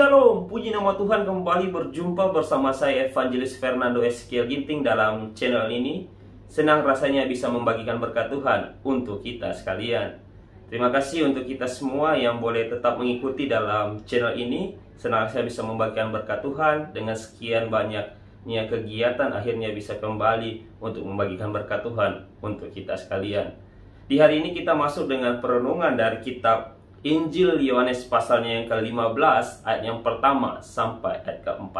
Shalom, puji nama Tuhan, kembali berjumpa bersama saya Evangelis Fernando Ezekiel Ginting dalam channel ini. Senang rasanya bisa membagikan berkat Tuhan untuk kita sekalian. Terima kasih untuk kita semua yang boleh tetap mengikuti dalam channel ini. Senang saya bisa membagikan berkat Tuhan. Dengan sekian banyaknya kegiatan, akhirnya bisa kembali untuk membagikan berkat Tuhan untuk kita sekalian. Di hari ini kita masuk dengan perenungan dari kitab Injil Yohanes pasalnya yang ke-15 ayat yang pertama sampai ayat ke-4.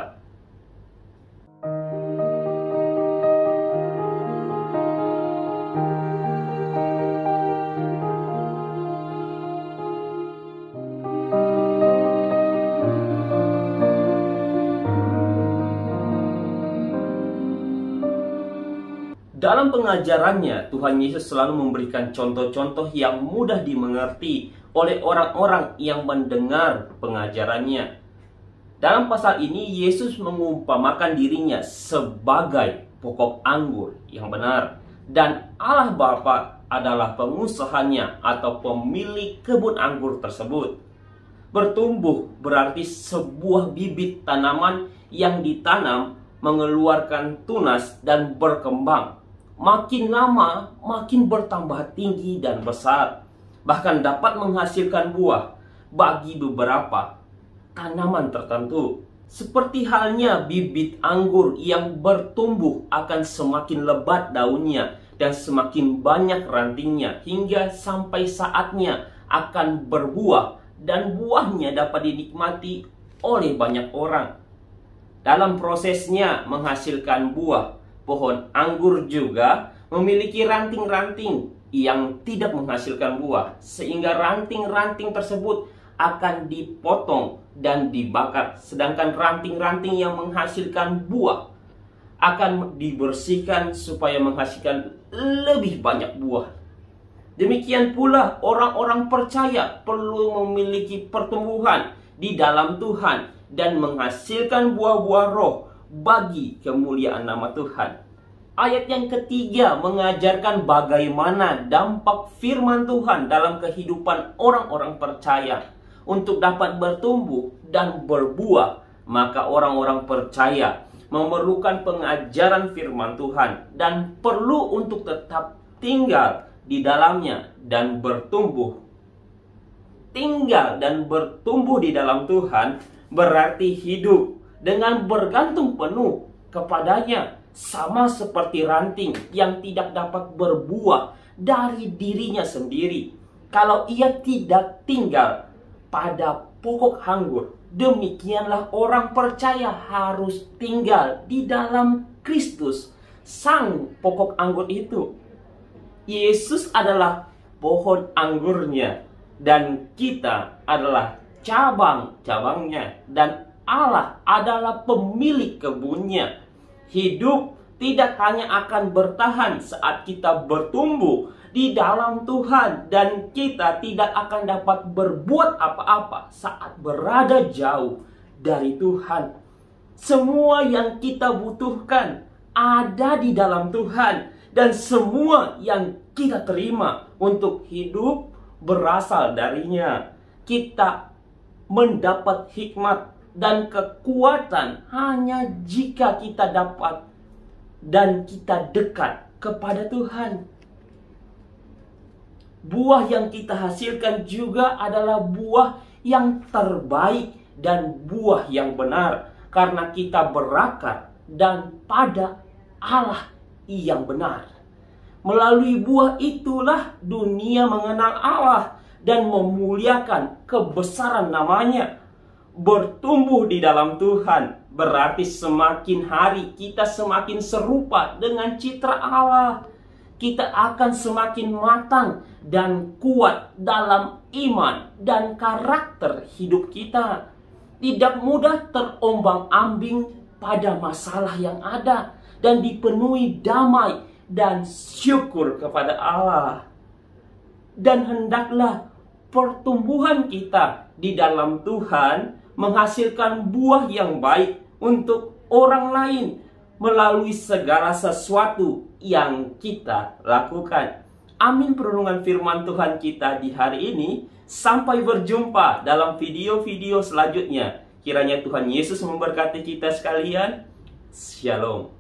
Dalam pengajarannya, Tuhan Yesus selalu memberikan contoh-contoh yang mudah dimengerti oleh orang-orang yang mendengar pengajarannya. Dalam pasal ini, Yesus mengumpamakan dirinya sebagai pokok anggur yang benar, dan Allah Bapa adalah pengusahanya atau pemilik kebun anggur tersebut. Bertumbuh berarti sebuah bibit tanaman yang ditanam mengeluarkan tunas dan berkembang. Makin lama, makin bertambah tinggi dan besar. Bahkan dapat menghasilkan buah bagi beberapa tanaman tertentu. Seperti halnya bibit anggur yang bertumbuh akan semakin lebat daunnya dan semakin banyak rantingnya hingga sampai saatnya akan berbuah dan buahnya dapat dinikmati oleh banyak orang. Dalam prosesnya menghasilkan buah, pohon anggur juga memiliki ranting-ranting yang tidak menghasilkan buah, sehingga ranting-ranting tersebut akan dipotong dan dibakar, sedangkan ranting-ranting yang menghasilkan buah akan dibersihkan supaya menghasilkan lebih banyak buah. Demikian pula orang-orang percaya perlu memiliki pertumbuhan di dalam Tuhan dan menghasilkan buah-buah roh bagi kemuliaan nama Tuhan. Ayat yang ketiga mengajarkan bagaimana dampak firman Tuhan dalam kehidupan orang-orang percaya. Untuk dapat bertumbuh dan berbuah, maka orang-orang percaya memerlukan pengajaran firman Tuhan dan perlu untuk tetap tinggal di dalamnya dan bertumbuh. Tinggal dan bertumbuh di dalam Tuhan berarti hidup dengan bergantung penuh kepadanya, sama seperti ranting yang tidak dapat berbuah dari dirinya sendiri kalau ia tidak tinggal pada pokok anggur. Demikianlah orang percaya harus tinggal di dalam Kristus, sang pokok anggur itu. Yesus adalah pohon anggurnya dan kita adalah cabang-cabangnya, dan Allah adalah pemilik kebunnya. Hidup tidak hanya akan bertahan saat kita bertumbuh di dalam Tuhan, dan kita tidak akan dapat berbuat apa-apa saat berada jauh dari Tuhan. Semua yang kita butuhkan ada di dalam Tuhan, dan semua yang kita terima untuk hidup berasal darinya. Kita mendapat hikmat dan kekuatan hanya jika kita dapat dan kita dekat kepada Tuhan. Buah yang kita hasilkan juga adalah buah yang terbaik dan buah yang benar, karena kita berakar dan pada Allah yang benar. Melalui buah itulah dunia mengenal Allah dan memuliakan kebesaran namanya. Bertumbuh di dalam Tuhan berarti semakin hari kita semakin serupa dengan citra Allah. Kita akan semakin matang dan kuat dalam iman dan karakter hidup kita. Tidak mudah terombang-ambing pada masalah yang ada, dan dipenuhi damai dan syukur kepada Allah. Dan hendaklah pertumbuhan kita di dalam Tuhan menghasilkan buah yang baik untuk orang lain melalui segala sesuatu yang kita lakukan. Amin perenungan firman Tuhan kita di hari ini. Sampai berjumpa dalam video-video selanjutnya. Kiranya Tuhan Yesus memberkati kita sekalian. Shalom.